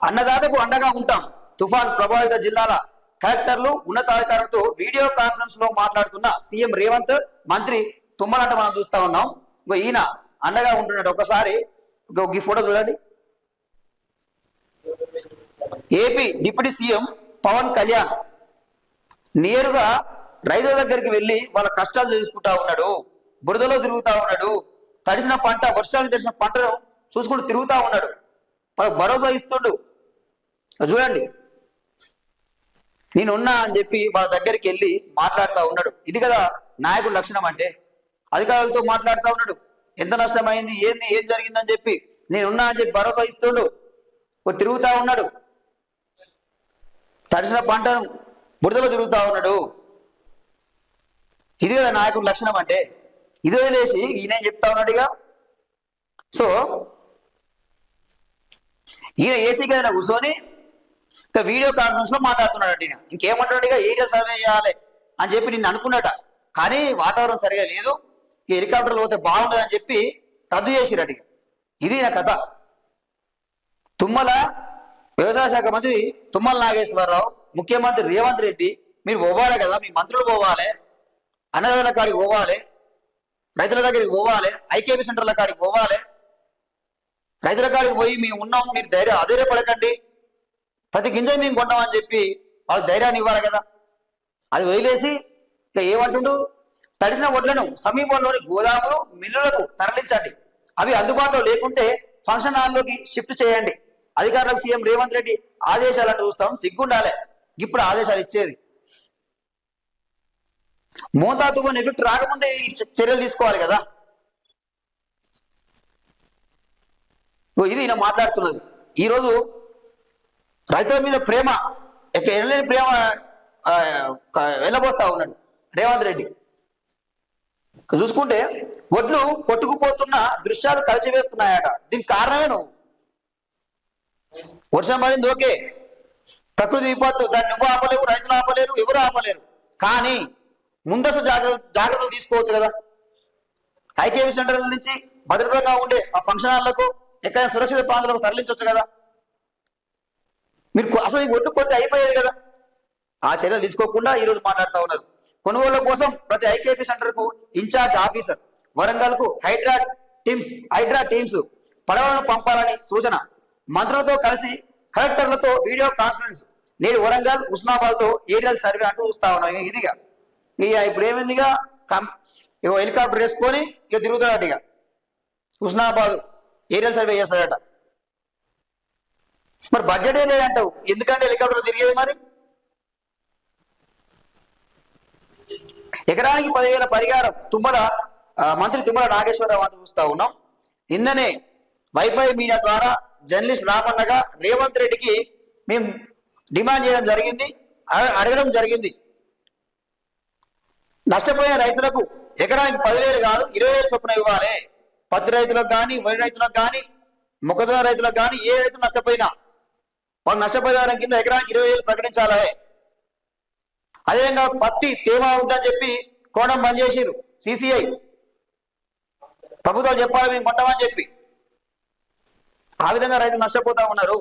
అన్నదాతకు అండగా ఉంటాం. తుఫాన్ ప్రభావిత జిల్లాల కలెక్టర్లు ఉన్నతాధికారులతో వీడియో కాన్ఫరెన్స్ లో మాట్లాడుతున్న సీఎం రేవంత్, మంత్రి తుమ్మలంట మనం చూస్తా ఉన్నాం. ఇంకో ఈయన అండగా ఉంటున్నాడు. ఒకసారి ఈ ఫోటో చూడండి. AP deputy CM Pawan Kalyan నేరుగా రైతుల దగ్గరికి వెళ్ళి వాళ్ళ కష్టాలు తెలుసుకుంటా ఉన్నాడు. బురదలో తిరుగుతా ఉన్నాడు. తడిసిన పంట, వర్షానికి తడిసిన పంటను చూసుకుంటూ తిరుగుతా ఉన్నాడు. వాళ్ళకి భరోసా ఇస్తుండు. చూడండి, నేనున్నా అని చెప్పి వాళ్ళ దగ్గరికి వెళ్ళి మాట్లాడుతూ ఉన్నాడు. ఇది కదా నాయకుడు లక్షణం అంటే. అధికారులతో మాట్లాడుతూ ఉన్నాడు. ఎంత నష్టమైంది, ఏం జరిగిందని చెప్పి నేనున్నా అని చెప్పి భరోసా ఇస్తుండు. తిరుగుతా ఉన్నాడు. తడిసిన పంటను బురదలో తిరుగుతా ఉన్నాడు. ఇది కదా నాయకుడు లక్షణం అంటే. ఇదే లేచి ఈయన చెప్తా ఉన్నాడుగా. సో ఈయన ఏసీ గదిలో కూర్చొని ఇంకా వీడియో కాన్ఫరెన్స్ లో మాట్లాడుతున్నాడు. ఈయన ఇంకేమంటాడు, ఇక ఏరియల్ సర్వే చేయాలి అని చెప్పి నిన్ను అనుకున్నాట. కానీ వాతావరణం సరిగా లేదు, ఈ హెలికాప్టర్లు పోతే బాగుండదు అని చెప్పి రద్దు చేసిరట. ఇది నా కథ. తుమ్మల వ్యవసాయ శాఖ మంత్రి తుమ్మల నాగేశ్వరరావు, ముఖ్యమంత్రి రేవంత్ రెడ్డి, మీరు పోవాలి కదా, మీ మంత్రులు పోవాలి, అన్నదాతల కాడికి పోవాలి, రైతుల దగ్గరికి పోవాలి, ఐకేపీ సెంటర్ల కాడికి పోవాలి. రైతుల కాడికి పోయి మేము ఉన్నాం, మీరు అధైర్యపడకండి, ప్రతి గింజ మేము కొంటామని చెప్పి వాళ్ళకి ధైర్యాన్ని ఇవ్వాలి కదా. అది వదిలేసి ఇక ఏమంటుండు, తడిసిన వడ్లను సమీపంలోని గోదాములు, మిల్లులకు తరలించండి, అవి అందుబాటులో లేకుంటే ఫంక్షన్ హాల్లోకి షిఫ్ట్ చేయండి, అధికారులకు సీఎం రేవంత్ రెడ్డి ఆదేశాలు అంటూ చూస్తాం. సిగ్గుండాలి ఇప్పుడు ఆదేశాలు ఇచ్చేది. మోతా తుఫాన్ ఎఫెక్ట్ రాకముందే ఈ చర్యలు తీసుకోవాలి కదా. ఇది ఈయన మాట్లాడుతున్నది. ఈరోజు రైతుల మీద ప్రేమ, ఎనలేని ప్రేమ వెళ్ళబోస్తా ఉన్నాడు రేవంత్ రెడ్డి. చూసుకుంటే వడ్లు కొట్టుకుపోతున్న దృశ్యాలు కలిసివేస్తున్నాయట. దీనికి కారణమే నువ్వు. వర్షం పడింది ఓకే, ప్రకృతి విపత్తు, దాన్ని నువ్వు ఆపలేవు, రైతులు ఆపలేరు, ఎవరు ఆపలేరు. కానీ ముందస్తు జాగ్రత్తలు తీసుకోవచ్చు కదా. ఐకేపీ సెంటర్ల నుంచి భద్రతగా ఉండే ఆ ఫంక్షన్ హాల్లకు, ఎక్కడైనా సురక్షిత ప్రాంతాలకు తరలించవచ్చు కదా. మీరు అసలు ఈ ఒడ్డు కొట్టి అయిపోయేది కదా. ఆ చర్యలు తీసుకోకుండా ఈరోజు మాట్లాడుతూ ఉన్నారు. కొనుగోళ్ల కోసం ప్రతి ఐకేపీ సెంటర్ కు ఇన్ఛార్జ్ ఆఫీసర్, వరంగల్ కు హైడ్రా టీమ్స్ పడవలను పంపాలని సూచన. మంత్రులతో కలిసి కలెక్టర్లతో వీడియో కాన్ఫరెన్స్. నేడు వరంగల్, ఉస్మాబాద్ తో ఏరియల్ సర్వే అంటూ చూస్తా ఉన్నాం. ఇదిగా ఇప్పుడు ఏమైందిగా, హెలికాప్టర్ వేసుకొని ఇక తిరుగుతాడట. ఇక ఉస్మాబాద్ ఏరియల్ సర్వే చేస్తాడట. మరి బడ్జెటే లేదంటావు, ఎందుకంటే హెలికాప్టర్ తిరిగేది. మరి ఎకరానికి 10,000 పరిహారం మంత్రి తుమ్మల నాగేశ్వరరావు అంటూ చూస్తా ఉన్నాం. నిన్ననే వైఫై మీడియా ద్వారా జర్నలిస్ట్ రామన్నగా రేవంత్ రెడ్డికి మేము డిమాండ్ చేయడం జరిగింది, అడగడం జరిగింది. నష్టపోయిన రైతులకు ఎకరానికి 10,000 కాదు 20,000 చొప్పున ఇవ్వాలి. పత్తి రైతులకు కానీ, వరి రైతులకు కానీ, మొక్కజొన్న రైతులకు కానీ, ఏ రైతు నష్టపోయినా వాళ్ళు నష్టపరిహారం కింద ఎకరానికి 20,000 ప్రకటించాలి. అదేవిధంగా పత్తి తేమ ఉందని చెప్పి కోణం బంద్ చేసిరు సిసిఐ. ప్రభుత్వాలు చెప్పాలి మేము కొంటామని చెప్పి. ఆ విధంగా రైతులు నష్టపోతా ఉన్నారు.